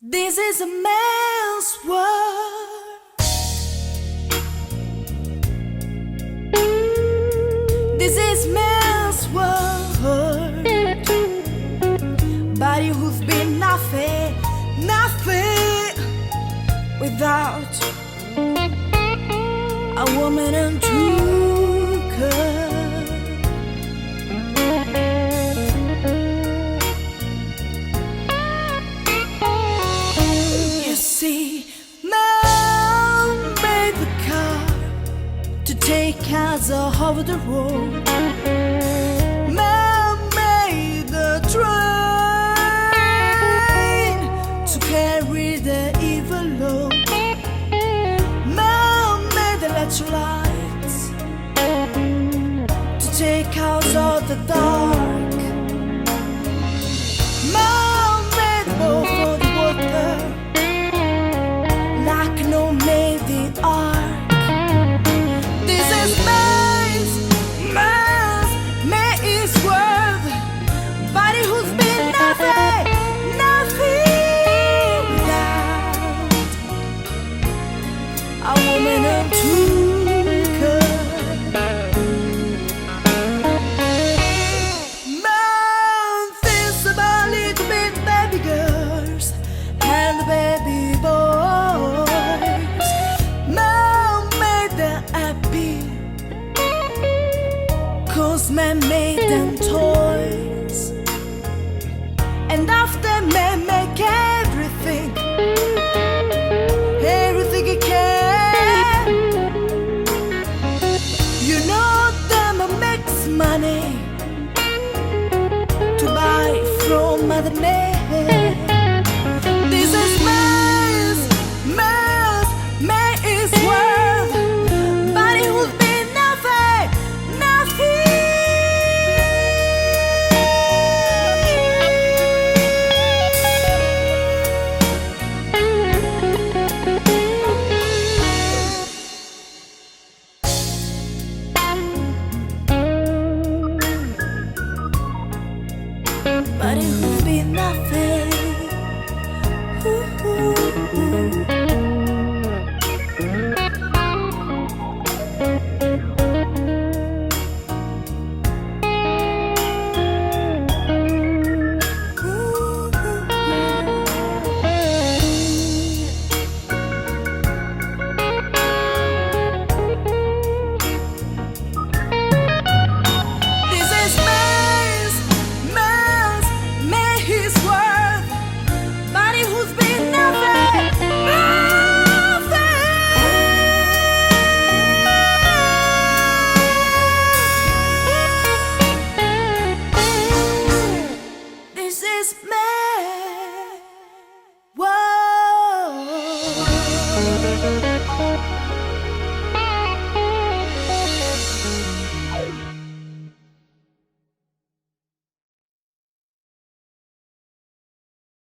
This is a man's world. This is man's world. Body who's been nothing, nothing without a woman and true girl. See, man made the car to take us over the road. Man made the train to carry the evil load. Man made the electric lights to take us all the dark.